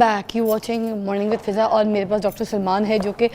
Back you watching morning with Fiza और मेरे पास doctor Salman है जो कि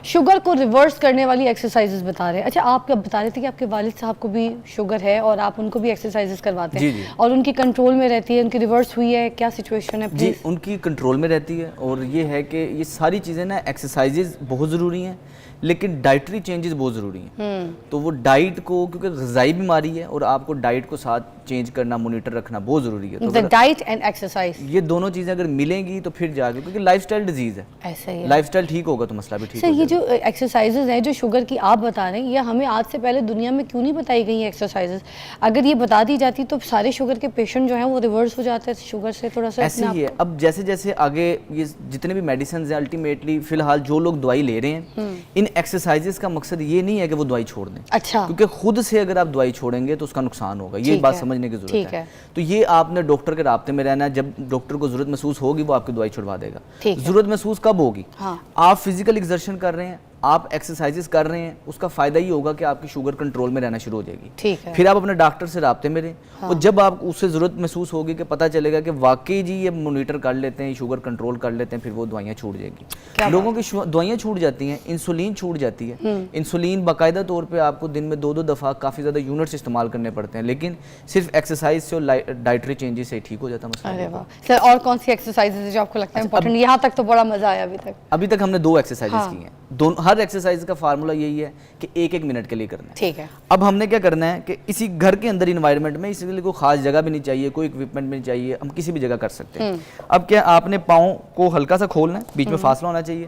शुगर को रिवर्स करने वाली एक्सरसाइजेज बता रहे हैं। अच्छा, आप बता रहे थे कि आपके वालिद साहब को भी शुगर है और आप उनको भी एक्सरसाइजेज करवाते हैं। जी। और उनकी कंट्रोल में रहती है, उनकी रिवर्स हुई है, क्या सिचुएशन है? जी, उनकी कंट्रोल में रहती है। और ये है कि ये सारी चीज़ें ना, एक्सरसाइजेज बहुत ज़रूरी हैं लेकिन डाइटरी चेंजेस बहुत ज़रूरी हैं। तो वो डाइट को, क्योंकि ग़िज़ाई बीमारी है और आपको डाइट को साथ चेंज करना, मॉनिटर रखना बहुत ज़रूरी है। तो डाइट एंड एक्सरसाइज, ये दोनों चीज़ें अगर मिलेंगी तो फिर जाके, क्योंकि लाइफस्टाइल डिजीज़ है, ऐसा ही है। लाइफस्टाइल ठीक होगा तो मसला भी ठीक सर, होगा। ये जो एक्सरसाइजेज हैं जो शुगर की आप बता रहे हैं, ये हमें आज से पहले दुनिया में क्यों नहीं बताई गई हैं एक्सरसाइजेज? अगर ये बता दी जाती तो सारे शुगर के पेशेंट जो हैं वो रिवर्स हो जाते हैं शुगर से थोड़ा सा। ऐसे ही है। अब जैसे जैसे आगे ये जितने भी मेडिसिन हैं, अल्टीमेटली फिलहाल जो लोग दवाई ले रहे हैं, इन एक्सरसाइजेज का मकसद ये नहीं है कि वो दवाई छोड़ दें। अच्छा। क्योंकि खुद से अगर आप दवाई छोड़ेंगे तो उसका नुकसान होगा, ये बात समझने की जरूरत है। तो ये आपने डॉक्टर के राब्ते में रहना है। जब डॉक्टर को जरूरत महसूस होगी वो आपकी दवाई छुड़वा देगा। जरूरत महसूस कब होगी? हाँ। आप फिजिकल एक्सर्शन कर रहे हैं, आप एक्सरसाइजेस कर रहे हैं, उसका फायदा ये होगा कि आपकी शुगर कंट्रोल में रहना शुरू हो जाएगी। ठीक है। फिर आप अपने डॉक्टर से राब्ते में रहें। हाँ। और जब आप उससे ज़रूरत महसूस होगी कि पता चलेगा कि वाकई जी ये मॉनिटर कर लेते हैं, शुगर कंट्रोल कर लेते हैं, फिर वो दवाइयाँ छूट जाएगी। लोगों की दवाइयाँ छूट जाती हैं, इंसुलिन छूट जाती है। इंसुलिन बाकायदा तौर पर आपको दिन में 2-2 दफ़ा काफ़ी ज़्यादा यूनिट्स इस्तेमाल करने पड़ते हैं, लेकिन सिर्फ एक्सरसाइज से और डाइटरी चेंजेस से ठीक हो जाता है मसला। सर, और कौन सी एक्सरसाइजेज जो आपको लगता है इंपॉर्टेंट? यहाँ तक तो बड़ा मजा आया अभी तक हमने 2 एक्सरसाइजेस की हैं। दोनों, हर एक्सरसाइज का फार्मूला यही है कि 1-1 मिनट के लिए करना है। ठीक है। अब हमने क्या करना है कि इसी घर के अंदर इन्वायरमेंट में, इसके लिए कोई खास जगह भी नहीं चाहिए, कोई इक्विपमेंट भी नहीं चाहिए, हम किसी भी जगह कर सकते हैं। अब क्या, आपने पाँव को हल्का सा खोलना है, बीच में फासला होना चाहिए,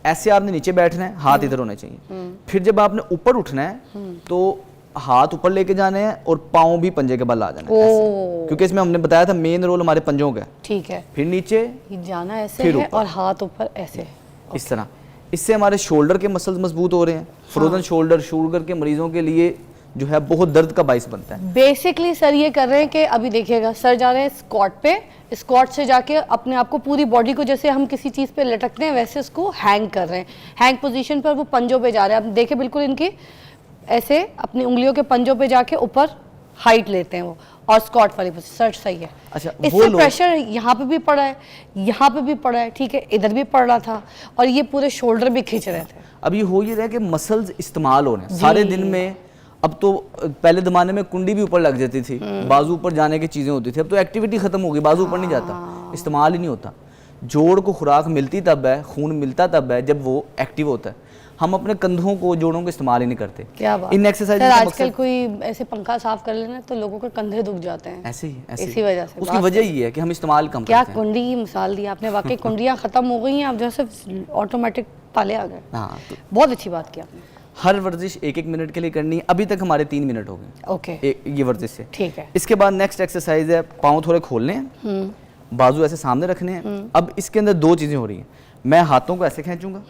ऐसे आपने नीचे बैठना है, हाथ इधर होने चाहिए। फिर जब आपने ऊपर उठना है तो हाथ ऊपर लेके जाने हैं और पाँव भी पंजे के बल आ जाना है, क्योंकि इसमें हमने बताया था मेन रोल हमारे पंजों का। ठीक है। फिर नीचे जाना ऐसे है और हाथ ऊपर ऐसे, इस तरह। इससे हमारे शोल्डर के मसल्स मजबूत हो रहे हैं। फ्रोजन शोल्डर शुगर के मरीजों के लिए जो है बहुत दर्द का बाइस बनता है। बेसिकली सर ये कर रहे हैं कि अभी देखिएगा, सर जा रहे हैं स्क्वाट पे, स्क्वाट से जाके अपने आप को, पूरी बॉडी को जैसे हम किसी चीज़ पे लटकते हैं वैसे उसको हैंग कर रहे हैं। हैंग पोजीशन पर वो पंजों पे जा रहे हैं। अब देखिए बिल्कुल इनकी ऐसे अपनी उंगलियों के पंजों पे जाके ऊपर हाइट लेते हैं वो, और स्क्वाट वाली पोजीशन। सर सही है। अच्छा, इससे प्रेशर यहाँ पे भी पड़ा है, यहाँ पे भी पड़ा है, ठीक है, इधर भी पड़ रहा था, और ये पूरे शोल्डर भी खींच रहे थे। अब ये हो ये रहा है कि मसल्स इस्तेमाल हो रहे हैं सारे दिन में। अब तो पहले ज़माने में कुंडी भी ऊपर लग जाती थी, बाजू ऊपर जाने की चीज़ें होती थी। अब तो एक्टिविटी ख़त्म हो गई, बाजू ऊपर नहीं जाता, इस्तेमाल ही नहीं होता। जोड़ को खुराक मिलती तब है, खून मिलता तब है जब वो एक्टिव होता है। हम अपने कंधों को, जोड़ों को इस्तेमाल ही नहीं करते। क्या बात। इन एक्सरसाइज आजकल कोई ऐसे पंखा साफ कर लेना तो लोगों के कंधे दुख जाते हैं। ऐसे ही इसी वजह से। उसकी वजह ये है कि हम इस्तेमाल कम करते हैं। क्या कुंडी की मिसाल दी आपने, वाकई कुंडियाँ खत्म हो गई हैं, अब जैसे ऑटोमेटिक ताले आ गए। हाँ, बहुत अच्छी बात की आपने। हर वर्जिश 1-1 मिनट के लिए करनी है। अभी तक हमारे 3 मिनट हो गए। ओके। ये वर्जिश से ठीक है। इसके बाद नेक्स्ट एक्सरसाइज है, पाँव थोड़े खोलने हैं, बाजू ऐसे सामने रखने हैं। अब इसके अंदर 2 चीजें हो रही हैं। मैं हाथों को ऐसे खींचूंगा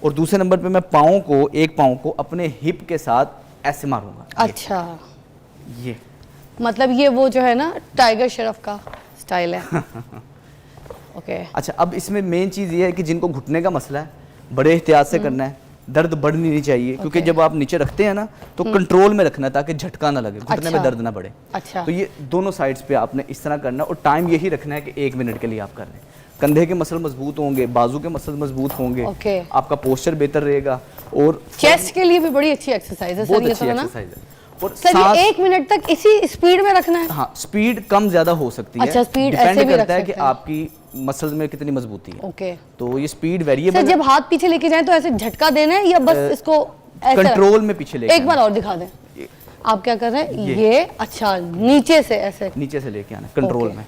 और दूसरे नंबर पे मैं पाँव को, एक पाँव को अपने हिप के साथ ऐसे मारूंगा। अच्छा, ये मतलब ये वो जो है ना टाइगर श्रॉफ का स्टाइल है। ओके। अच्छा, अब इसमें मेन चीज़ ये है कि जिनको घुटने का मसला है, बड़े एहतियात से करना है, दर्द बढ़नी नहीं चाहिए। क्योंकि जब आप नीचे रखते हैं ना तो कंट्रोल में रखना है ताकि झटका ना लगे, घुटने में दर्द ना बढ़े। अच्छा। तो ये दोनों साइड्स पे आपने इस तरह करना है और टाइम यही रखना है कि 1 मिनट के लिए आप कर रहे हैं। कंधे के मसल मजबूत होंगे, बाजू के मसल मजबूत होंगे, आपका पोस्चर बेहतर रहेगा। और चेस्ट के लिए भी बड़ी अच्छी एक्सरसाइज है। बहुत अच्छी एक्सरसाइज है। और सर ये 1 मिनट तक इसी स्पीड में रखना है? हाँ, स्पीड कम ज्यादा हो सकती है। अच्छा, स्पीड डिपेंड ऐसे भी करता है कि रख सकते हैं आपकी मसल्स में कितनी मजबूती है। ओके। तो ये स्पीड वेरिएबल है। जब हाथ पीछे लेके जाएं तो ऐसे झटका देना है या बस इसको ऐसे कंट्रोल में पीछे लेके? एक बार और दिखा दें। आप क्या कर रहे हैं? ये अच्छा, नीचे से ऐसे, नीचे से लेके आना कंट्रोल में।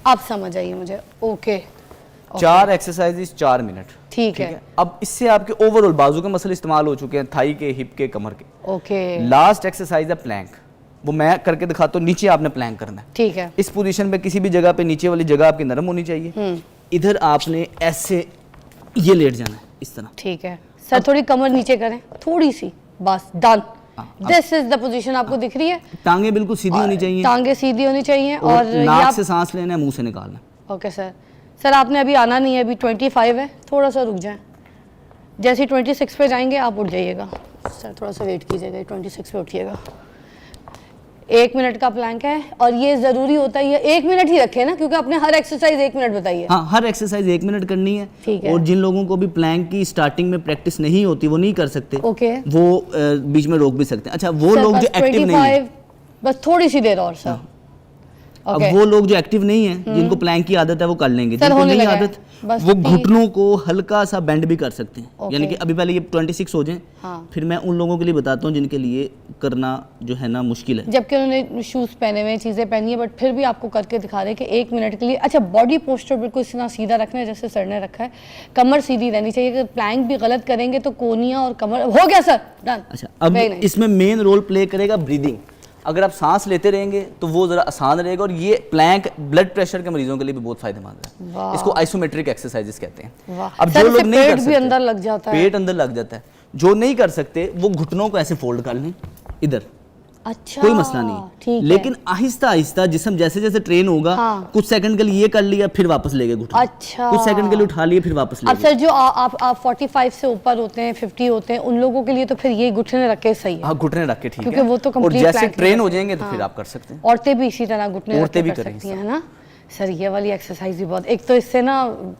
आप समझ आइए मुझे। ओके। 4 exercises 4 minute. ठीक है। अब इससे आपके ओवरऑल बाजू के मसल इस्तेमाल हो चुके हैं, थाई के, हिप के, कमर के। ओके। लास्ट एक्सरसाइज है प्लैंक। वो मैं करके दिखाता हूँ। नीचे आपने प्लैंक करना है। ठीक है। इस पोजीशन पे किसी भी जगह पे नीचे वाली जगह आपकी नरम होनी चाहिए। इधर आपने ऐसे ये लेट जाना है इस तरह। ठीक है सर, थोड़ी कमर नीचे करें, थोड़ी सी, बस, done. This is the position आपको दिख रही है। टांगे बिल्कुल सीधी होनी चाहिए। टांगे सीधी होनी चाहिए और नाक से सांस लेना है, मुंह से निकालना। Okay sir. सर आपने अभी आना नहीं है, अभी 25 है, थोड़ा सा रुक जाएं। जैसे 26 पे जाएंगे आप उठ जाइएगा। सर थोड़ा सा वेट कीजिएगा, 26 पे उठिएगा। 1 मिनट का प्लैंक है, और ये जरूरी होता है, ये 1 मिनट ही रखे ना, क्योंकि आपने हर एक्सरसाइज 1 मिनट बताई है। हाँ, हर एक्सरसाइज 1 मिनट करनी है। ठीक है। और जिन लोगों को भी प्लैंक की स्टार्टिंग में प्रैक्टिस नहीं होती, वो नहीं कर सकते, ओके। वो बीच में रोक भी सकते हैं। अच्छा, वो सर, लोग बस जो एक्टिव नहीं है, 25, बस थोड़ी सी देर और सर। अब वो लोग जो एक्टिव नहीं है, जिनको प्लैंक की आदत है, वो कर लेंगे। सर, जिनको होने नहीं लगा है। आदत, बस वो 30 घुटनों को हल्का सा बेंड भी कर सकते हैं। ओके। यानी कि अभी पहले ये 26 हो जाएं, हाँ। फिर मैं उन लोगों के लिए बताता हूँ जिनके लिए करना जो है ना मुश्किल है। जबकि उन्होंने शूज़ पहने हुए हैं, चीज़ें पहनी है, बट फिर भी आपको करके दिखा रहे हैं कि 1 मिनट के लिए। अच्छा, बॉडी पोस्चर बिल्कुल इतना सीधा रखना है जैसे सर ने रखा है, कमर सीधी रहनी चाहिए। अगर प्लैंक भी गलत करेंगे तो कोनिया और कमर हो गया सर, डन। अच्छा, अब इसमें मेन रोल प्ले करेगा ब्रीदिंग। अगर आप सांस लेते रहेंगे तो वो ज़रा आसान रहेगा, और ये प्लैंक ब्लड प्रेशर के मरीजों के लिए भी बहुत फायदेमंद है। इसको आइसोमेट्रिक एक्सरसाइजेस कहते हैं। अब जो लोग नहीं कर सकते, पेट भी अंदर लग जाता है। पेट अंदर लग जाता है। जो नहीं कर सकते वो घुटनों को ऐसे फोल्ड कर लें इधर, अच्छा, कोई मसला नहीं ठीक है। लेकिन आहिस्ता आहिस्ता जिस्म जैसे जैसे ट्रेन होगा, हाँ। कुछ सेकंड के लिए ये कर लिया, फिर वापस ले गए घुटने। अच्छा। कुछ सेकंड के लिए उठा लिए, फिर वापस ले अब गए। सर जो आप 45 से ऊपर होते हैं, 50 होते हैं, उन लोगों के लिए तो फिर ये घुटने रख के सही है। हाँ, घुटने रख के ठीक है, क्योंकि वो तो और complete जैसे plank ट्रेन है। हो जाएंगे तो हाँ। फिर आप कर सकते हैं। औरतें भी इसी तरह घुटने रख के औरतें भी कर करेंगी सकती हैं, है ना सर। ये वाली एक्सरसाइज भी बहुत, एक तो इससे ना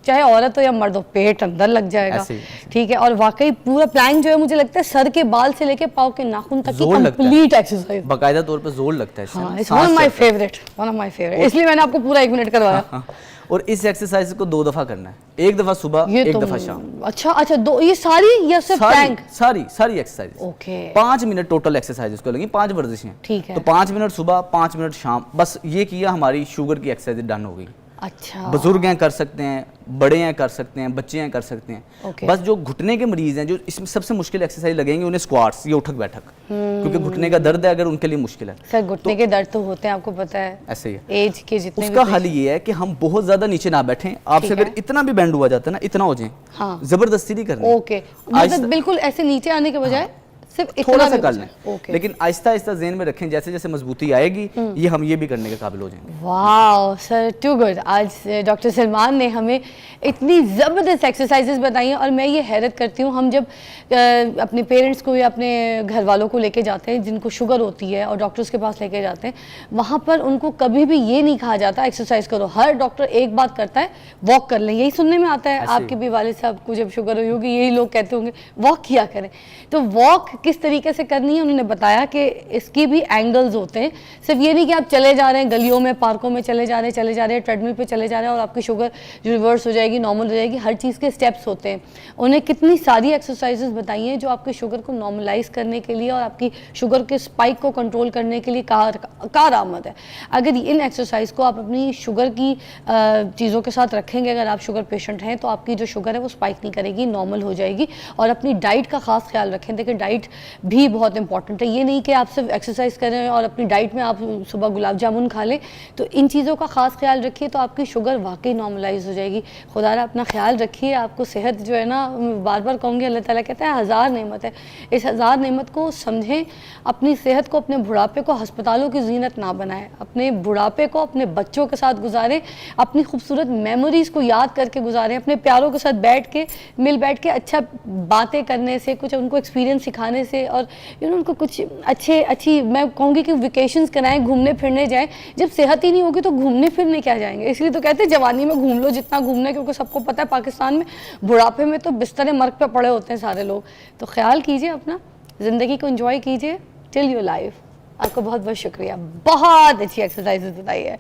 चाहे औरत हो या मर्द हो, पेट अंदर लग जाएगा। ऐसे ही। ठीक है, और वाकई पूरा प्लैंक जो है, मुझे लगता है सर के बाल से लेके पाँव के नाखून तक की जोर लगता है। Complete exercise. बाकायदा तौर पर जोर लगता है इससे हाँ, ना, इट्स सांस वन ऑफ माय चढ़ता है। Favourite, one of my favourite, इसलिए मैंने आपको पूरा 1 मिनट करवाया। हाँ, और इस एक्सरसाइज को 2 दफा करना है, एक दफा सुबह, ये एक तो दफा शाम। अच्छा, दो ये सारी या सिर्फ प्लैंक? सारी exercise. Okay. 5 minute total exercise उसको लगी, 5 वर्जिशें। ठीक है। तो 5 मिनट सुबह, 5 मिनट शाम, बस ये किया, हमारी शुगर की एक्सरसाइज डन हो गई। अच्छा। बुजुर्ग हैं कर सकते हैं, बड़े हैं कर सकते हैं, बच्चे हैं कर सकते हैं। ओके। बस जो घुटने के मरीज हैं, जो इसमें सबसे मुश्किल एक्सरसाइज लगेंगे उन्हें स्क्वाट्स, ये उठक बैठक, क्योंकि घुटने का दर्द है, अगर उनके लिए मुश्किल है। सर, घुटने के दर्द तो होते हैं, आपको पता है, ऐसे ही है। एज के जितने उसका भी हल ये है कि हम बहुत ज्यादा नीचे ना बैठें। आपसे ठीक अगर है। इतना भी बैंड हुआ जाता है ना, इतना हो जाए, हाँ। जबरदस्ती नहीं करनी। ओके, मतलब बिल्कुल ऐसे नीचे आने के बजाय सिर्फ इतना थोड़ा सा भी कर बचा। लें, ओके। लेकिन आहिस्ता आहिस्ता ज़हन में रखें, जैसे जैसे मजबूती आएगी ये हम ये भी करने के काबिल हो जाएंगे। वाह सर, टू गुड। आज डॉक्टर सलमान ने हमें इतनी ज़बरदस्त एक्सरसाइजेस बताई हैं, और मैं ये हैरत करती हूँ, हम जब अपने पेरेंट्स को या अपने घर वालों को लेके जाते हैं जिनको शुगर होती है और डॉक्टर्स के पास लेके जाते हैं, वहाँ पर उनको कभी भी ये नहीं कहा जाता एक्सरसाइज करो। हर डॉक्टर एक बात करता है, वॉक कर लें। यही सुनने में आता है, आपके भी वालिद साहब को जब शुगर हुई होगी यही लोग कहते होंगे वॉक किया करें। तो वॉक किस तरीके से करनी है उन्होंने बताया कि इसकी भी एंगल्स होते हैं। सिर्फ ये नहीं कि आप चले जा रहे हैं गलियों में, पार्कों में चले जा रहे हैं, ट्रेडमिल पे चले जा रहे हैं और आपकी शुगर जो रिवर्स हो जाएगी, नॉर्मल हो जाएगी। हर चीज़ के स्टेप्स होते हैं। उन्हें कितनी सारी एक्सरसाइजेस बताई हैं जो आपकी शुगर को नॉर्मलाइज करने के लिए और आपकी शुगर के स्पाइक को कंट्रोल करने के लिए कारआमद है। अगर इन एक्सरसाइज को आप अपनी शुगर की चीज़ों के साथ रखेंगे, अगर आप शुगर पेशेंट हैं, तो आपकी जो शुगर है वो स्पाइक नहीं करेगी, नॉर्मल हो जाएगी। और अपनी डाइट का खास ख्याल रखें। देखिए, डाइट भी बहुत इंपॉर्टेंट है। ये नहीं कि आप सिर्फ एक्सरसाइज करें और अपनी डाइट में आप सुबह गुलाब जामुन खा लें। तो इन चीज़ों का खास ख्याल रखिए, तो आपकी शुगर वाकई नॉर्मलाइज हो जाएगी। खुदारा अपना ख्याल रखिए। आपको सेहत जो है ना, बार बार कहूँगी, अल्लाह ताला कहता है 1000 नेमत है। इस 1000 नेमत को समझें। अपनी सेहत को, अपने बुढ़ापे को अस्पतालों की जीनत ना बनाएं। अपने बुढ़ापे को अपने बच्चों के साथ गुजारें, अपनी खूबसूरत मेमोरीज़ को याद करके गुजारें, अपने प्यारों के साथ बैठ के बैठ के अच्छा बातें करने से, कुछ उनको एक्सपीरियंस सिखाने से, और उनको कुछ अच्छी मैं कहूँगी कि वेकेशंस कराएं, घूमने फिरने जाएं। जब सेहत ही नहीं होगी तो घूमने फिरने क्या जाएंगे। इसलिए तो कहते हैं जवानी में घूम लो जितना घूमना है, क्योंकि सबको पता है पाकिस्तान में बुढ़ापे में तो बिस्तर मर्ग पे पड़े होते हैं सारे लोग। तो ख्याल कीजिए अपना, ज़िंदगी को एंजॉय कीजिए टिल योर लाइफ। आपका बहुत बहुत शुक्रिया, बहुत अच्छी एक्सरसाइजेज बताई है।